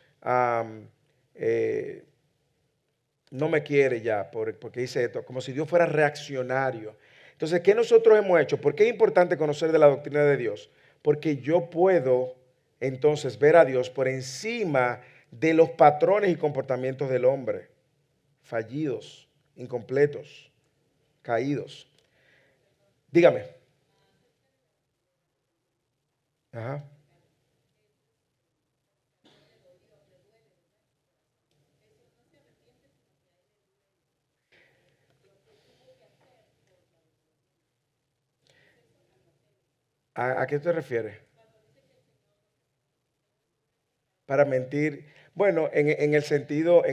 no me quiere ya porque hice esto, como si Dios fuera reaccionario. Entonces, ¿qué nosotros hemos hecho? ¿Por qué es importante conocer de la doctrina de Dios? Porque yo puedo entonces ver a Dios por encima de los patrones y comportamientos del hombre, fallidos, incompletos, caídos. Dígame. Ajá. ¿A qué te refieres? Para mentir. Bueno, en el sentido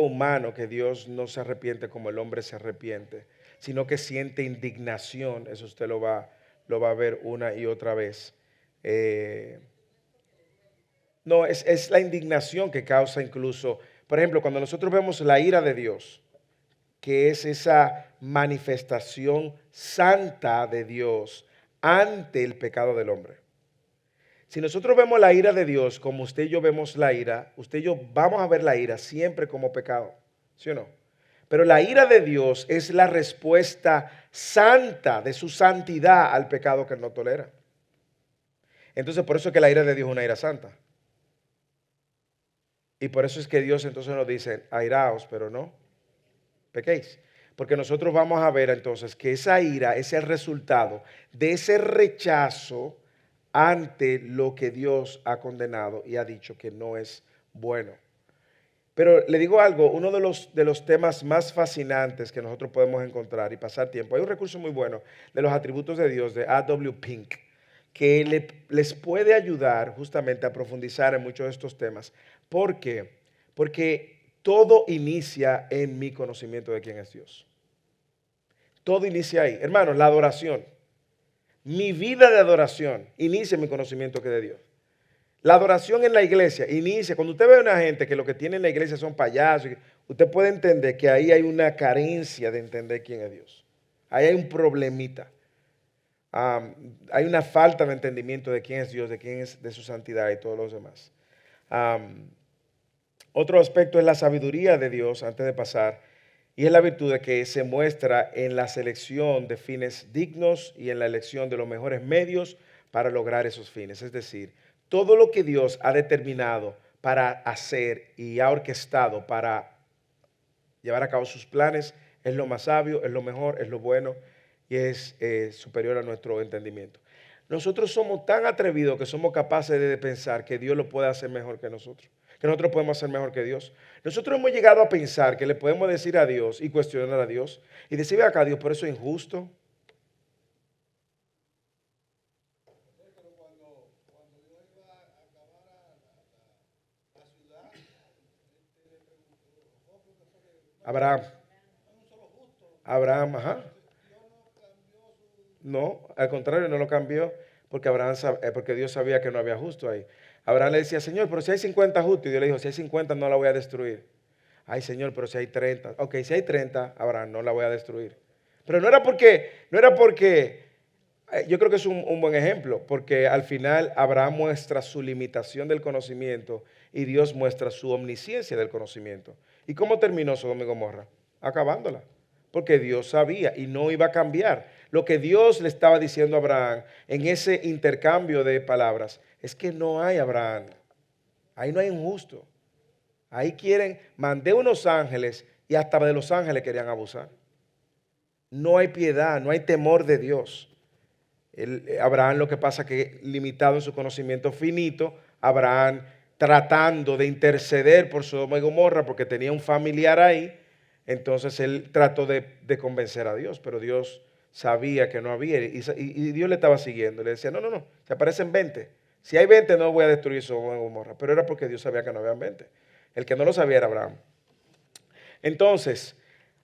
humano, que Dios no se arrepiente como el hombre se arrepiente, sino que siente indignación. Eso usted lo va a ver una y otra vez. Eh, no, es la indignación que causa incluso, por ejemplo, cuando nosotros vemos la ira de Dios, que es esa manifestación santa de Dios ante el pecado del hombre. Si nosotros vemos la ira de Dios como usted y yo vemos la ira, usted y yo vamos a ver la ira siempre como pecado, ¿sí o no? Pero la ira de Dios es la respuesta santa de su santidad al pecado que Él no tolera. Entonces por eso es que la ira de Dios es una ira santa. Y por eso es que Dios entonces nos dice, airaos, pero no pequéis. Porque nosotros vamos a ver entonces que esa ira es el resultado de ese rechazo ante lo que Dios ha condenado y ha dicho que no es bueno. Pero le digo algo, uno de los temas más fascinantes que nosotros podemos encontrar y pasar tiempo, hay un recurso muy bueno de los atributos de Dios de A.W. Pink, que les puede ayudar justamente a profundizar en muchos de estos temas. ¿Por qué? Porque todo inicia en mi conocimiento de quién es Dios. Todo inicia ahí. Hermanos, la adoración. Mi vida de adoración inicia en mi conocimiento que de Dios. La adoración en la iglesia inicia. Cuando usted ve a una gente que lo que tiene en la iglesia son payasos, usted puede entender que ahí hay una carencia de entender quién es Dios. Ahí hay un problemita. Hay una falta de entendimiento de quién es Dios, de quién es, de su santidad y todos los demás. Otro aspecto es la sabiduría de Dios antes de pasar, y es la virtud de que se muestra en la selección de fines dignos y en la elección de los mejores medios para lograr esos fines. Es decir, todo lo que Dios ha determinado para hacer y ha orquestado para llevar a cabo sus planes es lo más sabio, es lo mejor, es lo bueno y es superior a nuestro entendimiento. Nosotros somos tan atrevidos que somos capaces de pensar que Dios lo puede hacer mejor que nosotros, que nosotros podemos hacer mejor que Dios. Nosotros hemos llegado a pensar que le podemos decir a Dios y cuestionar a Dios y decir, ve acá Dios, por eso es injusto. Abraham, Abraham, ajá. No, al contrario, no lo cambió porque, porque Dios sabía que no había justo ahí. Abraham le decía, Señor, pero si hay 50 justos. Y Dios le dijo, si hay 50 no la voy a destruir. Ay, Señor, pero si hay 30. Ok, si hay 30, Abraham, no la voy a destruir. Pero yo creo que es un buen ejemplo, porque al final Abraham muestra su limitación del conocimiento y Dios muestra su omnisciencia del conocimiento. ¿Y cómo terminó Sodoma y Gomorra? Acabándola, porque Dios sabía y no iba a cambiar. Lo que Dios le estaba diciendo a Abraham en ese intercambio de palabras es que no hay Abraham, ahí no hay un justo. Ahí mandé unos ángeles y hasta de los ángeles querían abusar. No hay piedad, no hay temor de Dios. Abraham lo que pasa que limitado en su conocimiento finito, Abraham tratando de interceder por Sodoma y Gomorra porque tenía un familiar ahí, entonces él trató de convencer a Dios, pero Dios sabía que no había y Dios le estaba siguiendo. Le decía, no, se aparecen 20. Si hay 20 no voy a destruir Sodoma y Gomorra, pero era porque Dios sabía que no habían 20. El que no lo sabía era Abraham. Entonces,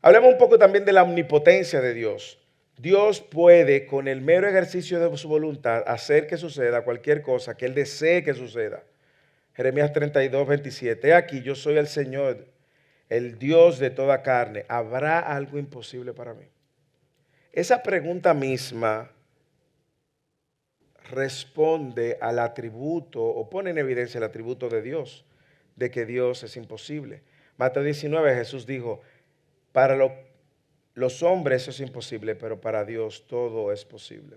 hablemos un poco también de la omnipotencia de Dios. Dios puede, con el mero ejercicio de su voluntad, hacer que suceda cualquier cosa que Él desee que suceda. Jeremías 32, 27. He aquí, yo soy el Señor, el Dios de toda carne. ¿Habrá algo imposible para mí? Esa pregunta misma responde al atributo o pone en evidencia el atributo de Dios, de que Dios es imposible. Mateo 19, Jesús dijo, para los hombres eso es imposible, pero para Dios todo es posible.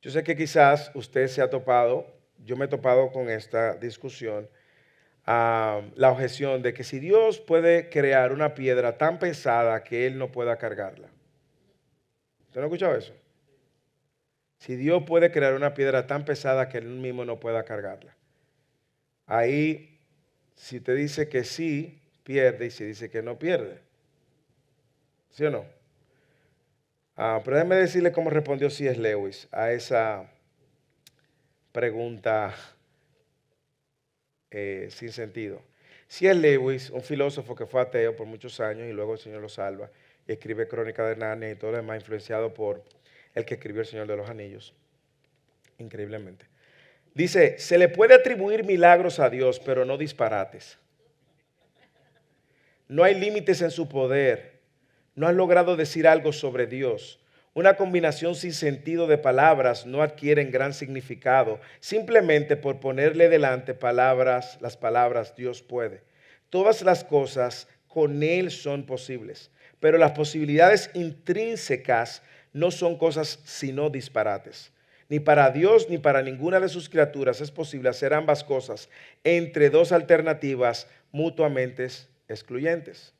Yo sé que quizás usted se ha topado, yo me he topado con esta discusión, la objeción de que si Dios puede crear una piedra tan pesada que Él no pueda cargarla. ¿Usted no ha escuchado eso? Si Dios puede crear una piedra tan pesada que Él mismo no pueda cargarla. Ahí, si te dice que sí, pierde, y si dice que no, pierde. ¿Sí o no? Pero déjeme decirle cómo respondió C.S. Lewis a esa pregunta sin sentido. C.S. Lewis, un filósofo que fue ateo por muchos años y luego el Señor lo salva y escribe Crónica de Narnia y todo lo demás, influenciado por el que escribió El Señor de los Anillos, increíblemente. Dice, se le puede atribuir milagros a Dios, pero no disparates. No hay límites en su poder. No has logrado decir algo sobre Dios. Una combinación sin sentido de palabras no adquieren gran significado. Simplemente por ponerle delante las palabras Dios puede. Todas las cosas con Él son posibles, pero las posibilidades intrínsecas no son cosas sino disparates. Ni para Dios ni para ninguna de sus criaturas es posible hacer ambas cosas entre dos alternativas mutuamente excluyentes.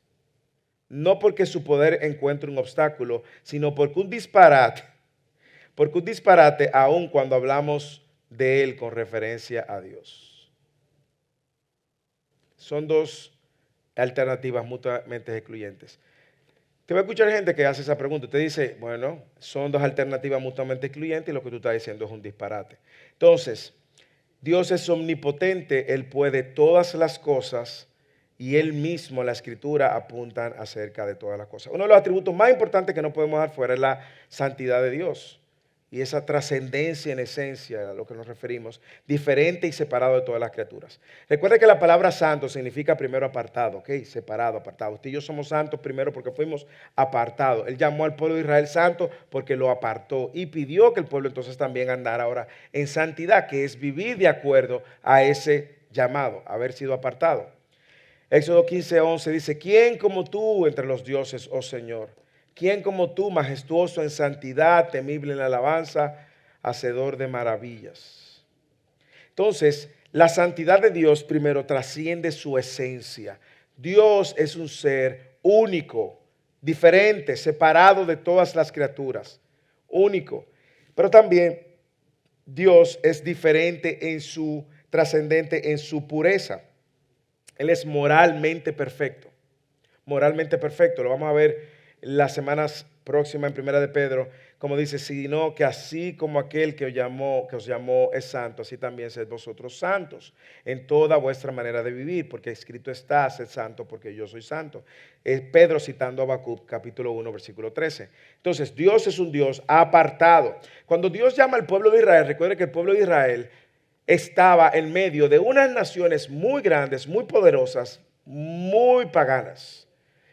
No porque su poder encuentre un obstáculo, sino porque un disparate aun cuando hablamos de él con referencia a Dios. Son dos alternativas mutuamente excluyentes. Te va a escuchar gente que hace esa pregunta. Te dice, bueno, son dos alternativas mutuamente excluyentes y lo que tú estás diciendo es un disparate. Entonces, Dios es omnipotente, Él puede todas las cosas y Él mismo, la Escritura, apuntan acerca de todas las cosas. Uno de los atributos más importantes que no podemos dejar fuera es la santidad de Dios. Y esa trascendencia en esencia a lo que nos referimos, diferente y separado de todas las criaturas. Recuerda que la palabra santo significa primero apartado, ¿ok? Separado, apartado. Usted y yo somos santos primero porque fuimos apartados. Él llamó al pueblo de Israel santo porque lo apartó y pidió que el pueblo entonces también andara ahora en santidad, que es vivir de acuerdo a ese llamado, haber sido apartado. Éxodo 15:11 dice, ¿quién como tú entre los dioses, oh Señor? ¿Quién como tú, majestuoso en santidad, temible en alabanza, hacedor de maravillas? Entonces, la santidad de Dios primero trasciende su esencia. Dios es un ser único, diferente, separado de todas las criaturas, único. Pero también Dios es diferente en su trascendente, en su pureza. Él es moralmente perfecto. Moralmente perfecto. Lo vamos a ver las semanas próximas en Primera de Pedro, como dice, sino que así como aquel que os llamó es santo, así también sed vosotros santos en toda vuestra manera de vivir, porque escrito está, sed santo porque yo soy santo. Es Pedro citando a Habacuc, capítulo 1, versículo 13. Entonces, Dios es un Dios apartado. Cuando Dios llama al pueblo de Israel, recuerde que el pueblo de Israel estaba en medio de unas naciones muy grandes, muy poderosas, muy paganas,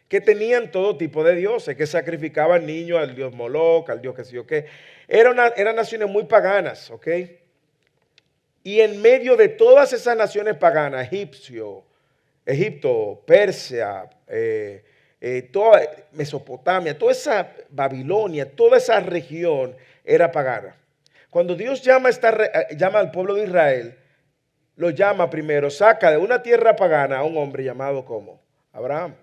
que tenían todo tipo de dioses, que sacrificaban niños al dios Moloch, al dios que sé yo qué. Eran naciones muy paganas, ¿ok? Y en medio de todas esas naciones paganas, Egipto, Persia, toda Mesopotamia, toda esa Babilonia, toda esa región era pagana. Cuando Dios llama al pueblo de Israel, lo llama primero, saca de una tierra pagana a un hombre llamado como Abraham.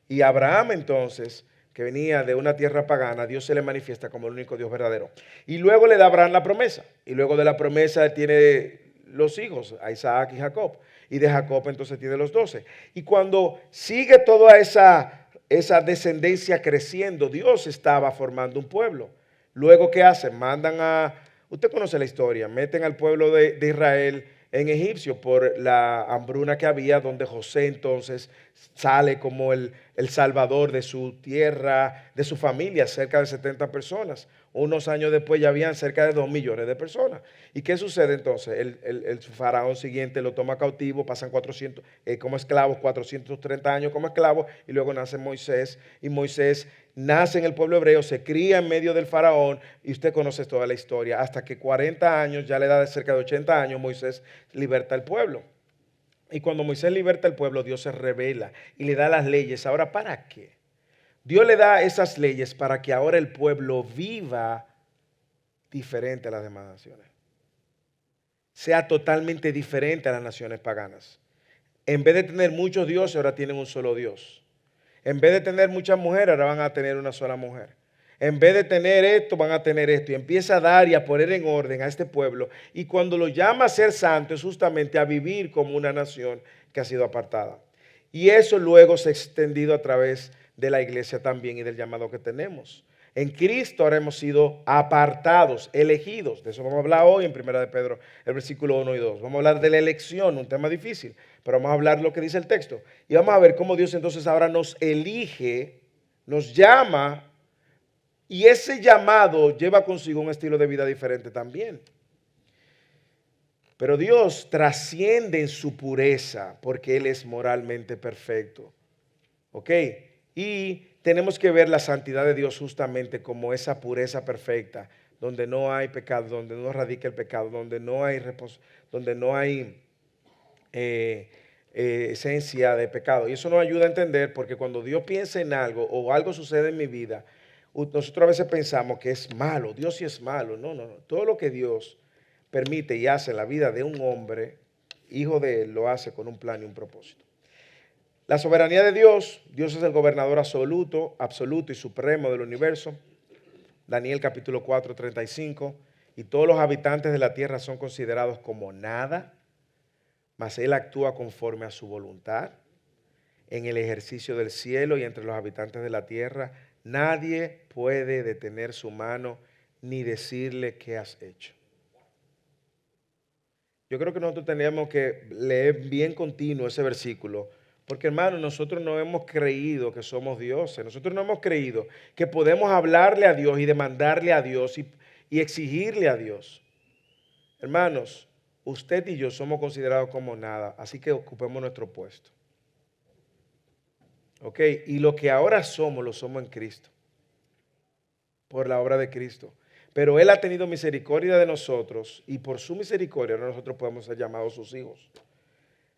Y Abraham entonces, que venía de una tierra pagana, Dios se le manifiesta como el único Dios verdadero. Y luego le da a Abraham la promesa. Y luego de la promesa tiene los hijos, a Isaac y Jacob. Y de Jacob entonces tiene los 12. Y cuando sigue toda esa descendencia creciendo, Dios estaba formando un pueblo. Luego, ¿qué hacen? Usted conoce la historia, meten al pueblo de Israel en Egipcio por la hambruna que había, donde José entonces sale como el salvador de su tierra, de su familia, cerca de 70 personas. Unos años después ya habían cerca de 2 millones de personas. ¿Y qué sucede entonces? El faraón siguiente lo toma cautivo, pasan 400 como esclavos, 430 años como esclavos, y luego nace Moisés, y Moisés nace en el pueblo hebreo, se cría en medio del faraón, y usted conoce toda la historia, hasta que 40 años, ya a la edad de cerca de 80 años, Moisés liberta al pueblo. Y cuando Moisés liberta al pueblo, Dios se revela y le da las leyes. Ahora, ¿para qué? Dios le da esas leyes para que ahora el pueblo viva diferente a las demás naciones. Sea totalmente diferente a las naciones paganas. En vez de tener muchos dioses, ahora tienen un solo Dios. En vez de tener muchas mujeres, ahora van a tener una sola mujer. En vez de tener esto, van a tener esto. Y empieza a dar y a poner en orden a este pueblo. Y cuando lo llama a ser santo, es justamente a vivir como una nación que ha sido apartada. Y eso luego se ha extendido a través de la iglesia también y del llamado que tenemos. En Cristo ahora hemos sido apartados, elegidos. De eso vamos a hablar hoy en 1 de Pedro, el versículo 1 y 2. Vamos a hablar de la elección, un tema difícil, pero vamos a hablar lo que dice el texto. Y vamos a ver cómo Dios entonces ahora nos elige, nos llama, y ese llamado lleva consigo un estilo de vida diferente también. Pero Dios trasciende en su pureza porque Él es moralmente perfecto. ¿Ok? Y tenemos que ver la santidad de Dios justamente como esa pureza perfecta, donde no hay pecado, donde no radica el pecado, donde no hay esencia de pecado. Y eso nos ayuda a entender porque cuando Dios piensa en algo o algo sucede en mi vida, nosotros a veces pensamos que es malo, Dios sí es malo. No, no, no. Todo lo que Dios permite y hace en la vida de un hombre, hijo de Él, lo hace con un plan y un propósito. La soberanía de Dios, Dios es el gobernador absoluto y supremo del universo. Daniel capítulo 4, 35. Y todos los habitantes de la tierra son considerados como nada, mas Él actúa conforme a su voluntad en el ejercicio del cielo y entre los habitantes de la tierra. Nadie puede detener su mano ni decirle qué has hecho. Yo creo que nosotros teníamos que leer bien continuo ese versículo, porque hermano, nosotros no hemos creído que somos dioses, nosotros no hemos creído que podemos hablarle a Dios y demandarle a Dios y exigirle a Dios. Hermanos, usted y yo somos considerados como nada, así que ocupemos nuestro puesto. ¿Ok? Y lo que ahora somos, lo somos en Cristo, por la obra de Cristo. Pero Él ha tenido misericordia de nosotros y por su misericordia ahora nosotros podemos ser llamados sus hijos.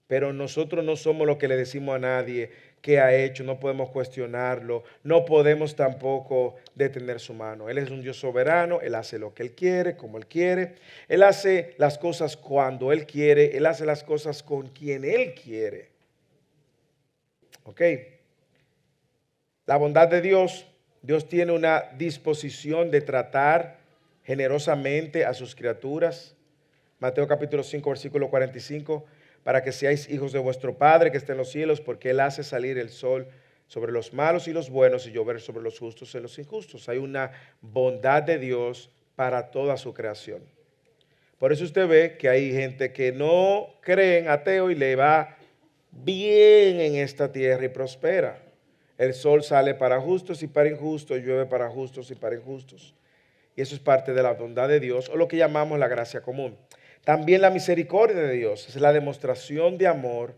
Pero nosotros no somos lo que le decimos a nadie que ha hecho, no podemos cuestionarlo, no podemos tampoco detener su mano. Él es un Dios soberano, Él hace lo que Él quiere, como Él quiere. Él hace las cosas cuando Él quiere, Él hace las cosas con quien Él quiere. ¿Ok? La bondad de Dios, Dios tiene una disposición de tratar generosamente a sus criaturas. Mateo capítulo 5, versículo 45, para que seáis hijos de vuestro Padre que está en los cielos, porque Él hace salir el sol sobre los malos y los buenos y llover sobre los justos y los injustos. Hay una bondad de Dios para toda su creación. Por eso usted ve que hay gente que no cree en ateo y le va bien en esta tierra y prospera. El sol sale para justos y para injustos, llueve para justos y para injustos. Y eso es parte de la bondad de Dios, o lo que llamamos la gracia común. También la misericordia de Dios es la demostración de amor,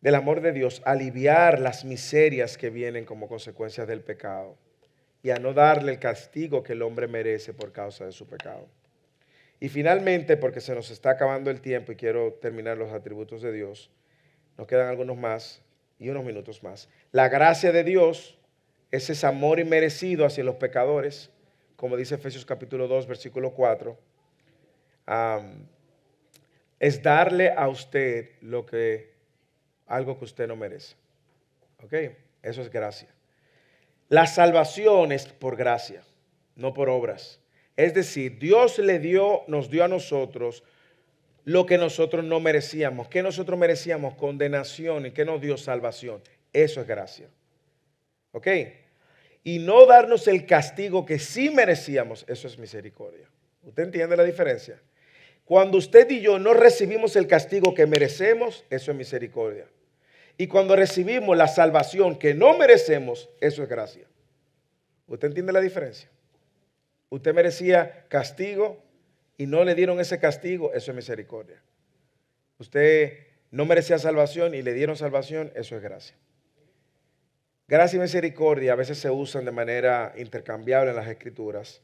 del amor de Dios, aliviar las miserias que vienen como consecuencia del pecado y a no darle el castigo que el hombre merece por causa de su pecado. Y finalmente, porque se nos está acabando el tiempo y quiero terminar los atributos de Dios, nos quedan algunos más y unos minutos más. La gracia de Dios es ese amor inmerecido hacia los pecadores, como dice Efesios capítulo 2, versículo 4, es darle a usted algo que usted no merece. ¿Ok? Eso es gracia. La salvación es por gracia, no por obras. Es decir, Dios nos dio a nosotros lo que nosotros no merecíamos. ¿Qué nosotros merecíamos? Condenación. ¿Y qué nos dio? Salvación. Eso es gracia. ¿Ok? Y no darnos el castigo que sí merecíamos, eso es misericordia. ¿Usted entiende la diferencia? Cuando usted y yo no recibimos el castigo que merecemos, eso es misericordia. Y cuando recibimos la salvación que no merecemos, eso es gracia. ¿Usted entiende la diferencia? Usted merecía castigo y no le dieron ese castigo, eso es misericordia. Usted no merecía salvación y le dieron salvación, eso es gracia. Gracia y misericordia a veces se usan de manera intercambiable en las Escrituras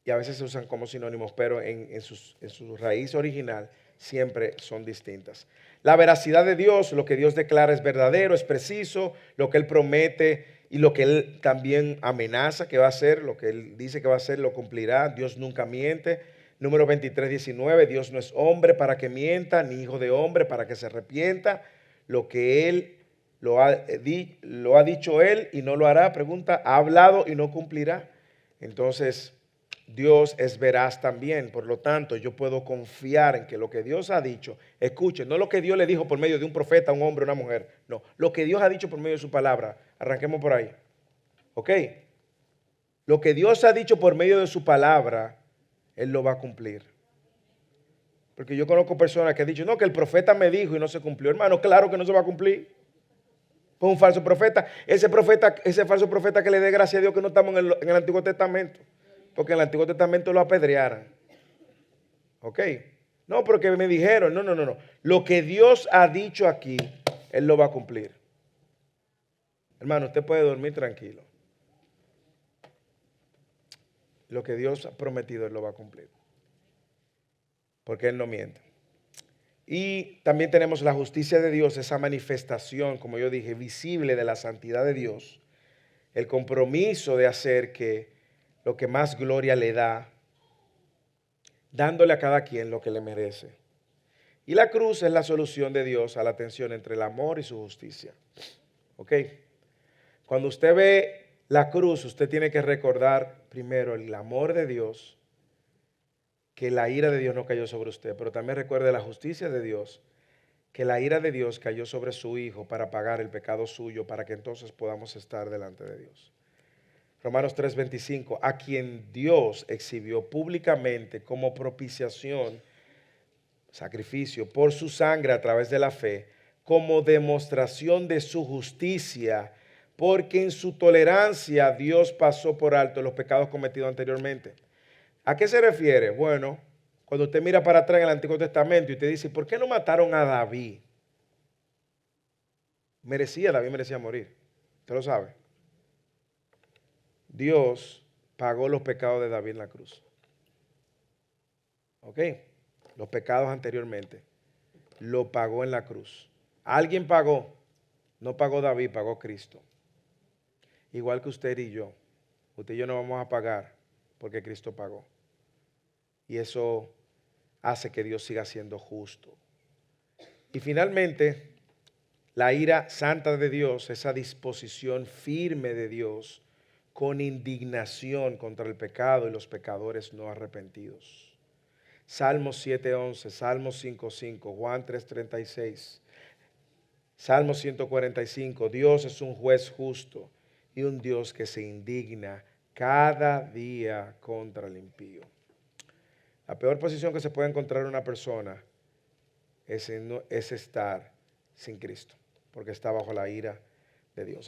y a veces se usan como sinónimos, pero en su raíz original siempre son distintas. La veracidad de Dios, lo que Dios declara es verdadero, es preciso, lo que Él promete y lo que Él también amenaza que va a hacer, lo que Él dice que va a hacer, lo cumplirá. Dios nunca miente. Número 23, 19, Dios no es hombre para que mienta, ni hijo de hombre para que se arrepienta. Lo que Él lo ha dicho Él y no lo hará. Pregunta, ¿ha hablado y no cumplirá? Entonces, Dios es veraz también. Por lo tanto, yo puedo confiar en que lo que Dios ha dicho, escuchen, no lo que Dios le dijo por medio de un profeta, un hombre, una mujer. No, lo que Dios ha dicho por medio de su palabra. Arranquemos por ahí. ¿Ok? Lo que Dios ha dicho por medio de su palabra, Él lo va a cumplir. Porque yo conozco personas que han dicho, no, que el profeta me dijo y no se cumplió. Hermano, claro que no se va a cumplir. Fue un falso profeta. Ese falso profeta que le dé gracia a Dios que no estamos en el Antiguo Testamento. Porque en el Antiguo Testamento lo apedrearon. ¿Ok? No, porque me dijeron, no. Lo que Dios ha dicho aquí, Él lo va a cumplir. Hermano, usted puede dormir tranquilo. Lo que Dios ha prometido, Él lo va a cumplir. Porque Él no miente. Y también tenemos la justicia de Dios, esa manifestación, como yo dije, visible de la santidad de Dios. el compromiso de hacer que lo que más gloria le da, dándole a cada quien lo que le merece. Y la cruz es la solución de Dios a la tensión entre el amor y su justicia. ¿Ok? Cuando usted ve la cruz, usted tiene que recordar primero el amor de Dios, que la ira de Dios no cayó sobre usted, pero también recuerde la justicia de Dios, que la ira de Dios cayó sobre su Hijo para pagar el pecado suyo, para que entonces podamos estar delante de Dios. Romanos 3:25, a quien Dios exhibió públicamente como propiciación, sacrificio, por su sangre a través de la fe, como demostración de su justicia, porque en su tolerancia Dios pasó por alto los pecados cometidos anteriormente. ¿A qué se refiere? Bueno, cuando usted mira para atrás en el Antiguo Testamento y usted dice, ¿por qué no mataron a David? David merecía morir. ¿Usted lo sabe? Dios pagó los pecados de David en la cruz. ¿Ok? Los pecados anteriormente. Lo pagó en la cruz. Alguien pagó. No pagó David, pagó Cristo. Igual que usted y yo. Usted y yo no vamos a pagar porque Cristo pagó. Y eso hace que Dios siga siendo justo. Y finalmente, la ira santa de Dios, esa disposición firme de Dios con indignación contra el pecado y los pecadores no arrepentidos. Salmos 7:11, Salmos 5:5, Juan 3:36, Salmo 145, Dios es un juez justo y un Dios que se indigna cada día contra el impío. La peor posición que se puede encontrar una persona es estar sin Cristo, porque está bajo la ira de Dios.